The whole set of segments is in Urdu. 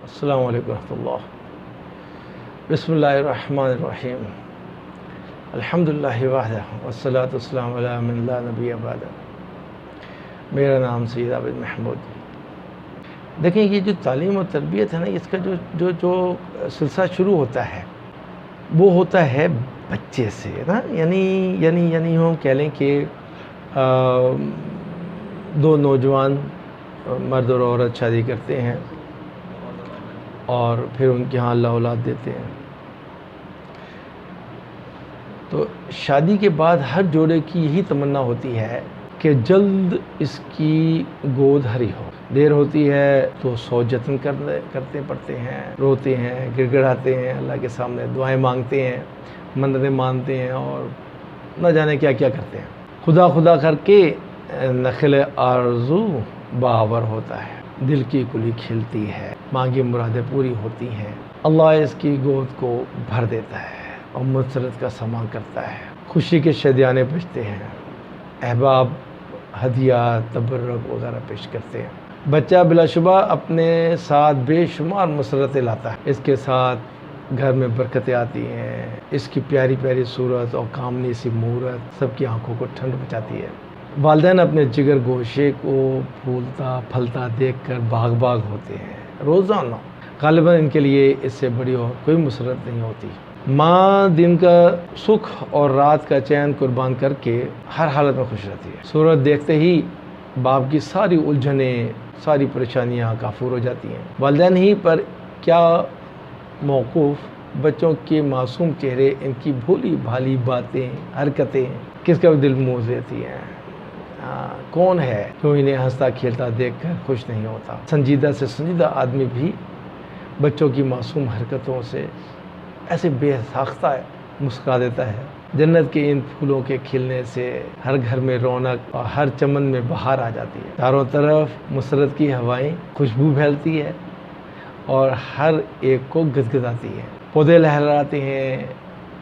السلام علیکم ورحمۃ اللہ. بسم اللہ الرحمن الرحیم. الحمدللہ وحدہ والصلاۃ والسلام علی من لا نبی بعدہ. میرا نام سید عابد محمود. دیکھیں یہ جو تعلیم و تربیت ہے نا، اس کا جو سلسلہ شروع ہوتا ہے وہ ہوتا ہے بچے سے نا. یعنی ہم کہہ لیں کہ دو نوجوان مرد اور عورت شادی کرتے ہیں اور پھر ان کے ہاں اللہ اولاد دیتے ہیں. تو شادی کے بعد ہر جوڑے کی یہی تمنا ہوتی ہے کہ جلد اس کی گود ہری ہو. دیر ہوتی ہے تو سو جتن کرتے پڑتے ہیں، روتے ہیں، گڑ گڑاتے ہیں، اللہ کے سامنے دعائیں مانگتے ہیں، منتیں مانتے ہیں اور نہ جانے کیا کیا کرتے ہیں. خدا کر کے نخل آرزو باور ہوتا ہے، دل کی کلی کھلتی ہے، مانگی مرادیں پوری ہوتی ہیں. اللہ اس کی گود کو بھر دیتا ہے اور مسرت کا سامان کرتا ہے. خوشی کے شادیانے بجتے ہیں، احباب ہدیات تبرک وغیرہ پیش کرتے ہیں. بچہ بلا شبہ اپنے ساتھ بے شمار مسرتیں لاتا ہے. اس کے ساتھ گھر میں برکتیں آتی ہیں. اس کی پیاری پیاری صورت اور کامنی سی مورت سب کی آنکھوں کو ٹھنڈ پہنچاتی ہے. والدین اپنے جگر گوشے کو پھولتا پھلتا دیکھ کر باغ ہوتے ہیں روزانہ. غالباً ان کے لیے اس سے بڑی اور کوئی مسرت نہیں ہوتی. ماں دن کا سکھ اور رات کا چین قربان کر کے ہر حالت میں خوش رہتی ہے. صورت دیکھتے ہی باپ کی ساری الجھنیں، ساری پریشانیاں کافور ہو جاتی ہیں. والدین ہی پر کیا موقوف بچوں کے معصوم چہرے، ان کی بھولی بھالی باتیں، حرکتیں کس کا بھی دل موہ لیتی ہیں. کون ہے جو انہیں ہنستا کھیلتا دیکھ کر خوش نہیں ہوتا. سنجیدہ سے سنجیدہ آدمی بھی بچوں کی معصوم حرکتوں سے ایسے بے ساختہ مسکرا دیتا ہے. جنت کے ان پھولوں کے کھلنے سے ہر گھر میں رونق اور ہر چمن میں بہار آ جاتی ہے. چاروں طرف مسرت کی ہوائیں خوشبو پھیلتی ہے اور ہر ایک کو گدگداتی ہے. پودے لہراتے ہیں،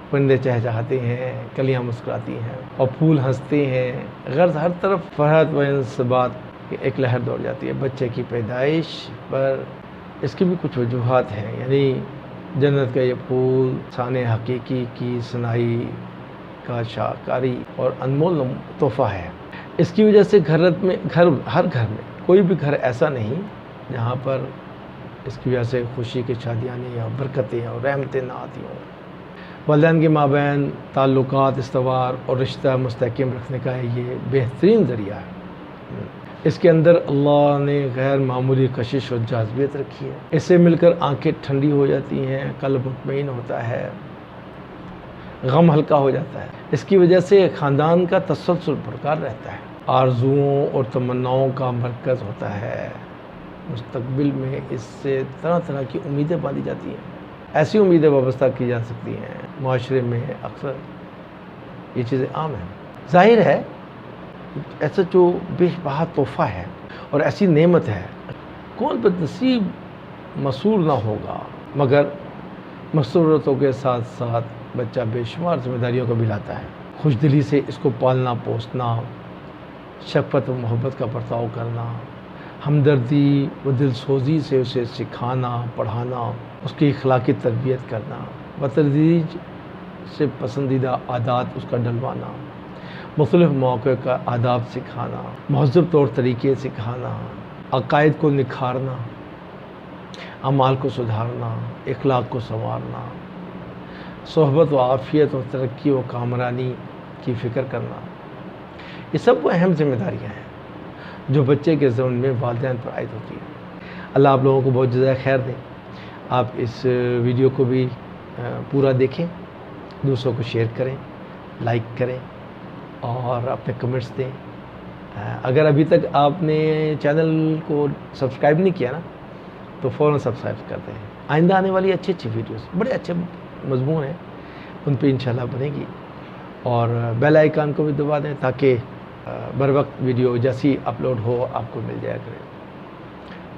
پرندے چہچہاتے ہیں، کلیاں مسکراتی ہیں اور پھول ہنستے ہیں. غرض ہر طرف فرحت و انصبات کی ایک لہر دوڑ جاتی ہے. بچے کی پیدائش پر اس کی بھی کچھ وجوہات ہیں. یعنی جنت کا یہ پھول شان حقیقی کی صنائی کا شاہکاری اور انمول تحفہ ہے. اس کی وجہ سے ہر گھر میں کوئی بھی گھر ایسا نہیں جہاں پر اس کی وجہ سے خوشی کے شادیاں یا برکتیں اور رحمتیں نہ آتی ہوں. والدین کے مابین تعلقات استوار اور رشتہ مستحکم رکھنے کا یہ بہترین ذریعہ ہے. اس کے اندر اللہ نے غیر معمولی کشش اور جاذبیت رکھی ہے. اس سے مل کر آنکھیں ٹھنڈی ہو جاتی ہیں، قلب مطمئن ہوتا ہے، غم ہلکا ہو جاتا ہے. اس کی وجہ سے خاندان کا تسلسل برقرار رہتا ہے، آرزوؤں اور تمناؤں کا مرکز ہوتا ہے. مستقبل میں اس سے طرح طرح کی امیدیں باندھی جاتی ہیں. ایسی امیدیں وابستہ کی جا سکتی ہیں. معاشرے میں اکثر یہ چیزیں عام ہیں. ظاہر ہے ایسا جو بے بہا تحفہ ہے اور ایسی نعمت ہے، کون بد نصیب مسرور نہ ہوگا. مگر مسرتوں کے ساتھ ساتھ بچہ بے شمار ذمہ داریوں کو بھی لاتا ہے. خوش دلی سے اس کو پالنا پوسنا، شفقت و محبت کا برتاؤ کرنا، ہمدردی و دل سوزی سے اسے سکھانا پڑھانا، اس کی اخلاقی تربیت کرنا، بتدریج سے پسندیدہ عادات اس کا ڈلوانا، مختلف مواقع کا آداب سکھانا، مہذب طور طریقے سکھانا، عقائد کو نکھارنا، اعمال کو سدھارنا، اخلاق کو سنوارنا، صحبت و عافیت و ترقی و کامرانی کی فکر کرنا. یہ سب وہ اہم ذمہ داریاں ہیں جو بچے کے ضمن میں والدین پر عائد ہوتی ہیں. اللہ آپ لوگوں کو بہت جزائے خیر دیں. آپ اس ویڈیو کو بھی پورا دیکھیں، دوسروں کو شیئر کریں، لائک کریں اور اپنے کمنٹس دیں. اگر ابھی تک آپ نے چینل کو سبسکرائب نہیں کیا نا تو فوراً سبسکرائب کر دیں. آئندہ آنے والی اچھی ویڈیوز بڑے اچھے مضمون ہیں، ان پہ انشاءاللہ بنے گی. اور بیل آئیکن کو بھی دبا دیں تاکہ بر وقت ویڈیو جیسی اپلوڈ ہو آپ کو مل جایا کرے.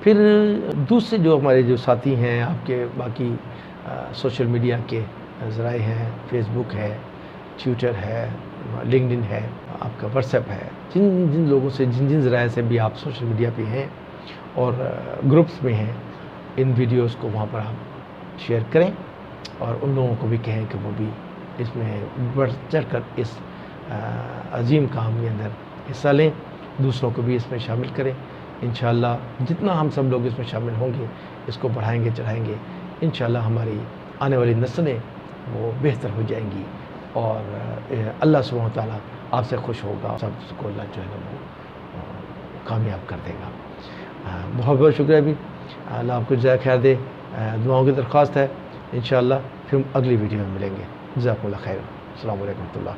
پھر دوسرے جو ہمارے جو ساتھی ہیں آپ کے باقی سوشل میڈیا کے ذرائع ہیں، فیس بک ہے، ٹویٹر ہے، لنکڈ ان ہے، آپ کا واٹس ایپ ہے، جن لوگوں سے جن ذرائع سے بھی آپ سوشل میڈیا پہ ہیں اور گروپس میں ہیں، ان ویڈیوز کو وہاں پر آپ شیئر کریں اور ان لوگوں کو بھی کہیں کہ وہ بھی اس میں بڑھ چڑھ کر اس عظیم کام کے اندر حصہ لیں، دوسروں کو بھی اس میں شامل کریں۔ انشاءاللہ جتنا ہم سب لوگ اس میں شامل ہوں گے، اس کو بڑھائیں گے چڑھائیں گے، انشاءاللہ ہماری آنے والی نسلیں وہ بہتر ہو جائیں گی اور اللہ سبحانہ و تعالیٰ آپ سے خوش ہوگا، سب کو اللہ جو ہے نا وہ کامیاب کر دے گا۔ بہت بہت شکریہ بھی، اللہ آپ کو جزائے خیر دے، دعاؤں کی درخواست ہے۔ انشاءاللہ پھر ہم اگلی ویڈیو میں ملیں گے۔ جزاکم اللہ خیر، السلام علیکم ورحمۃ اللہ۔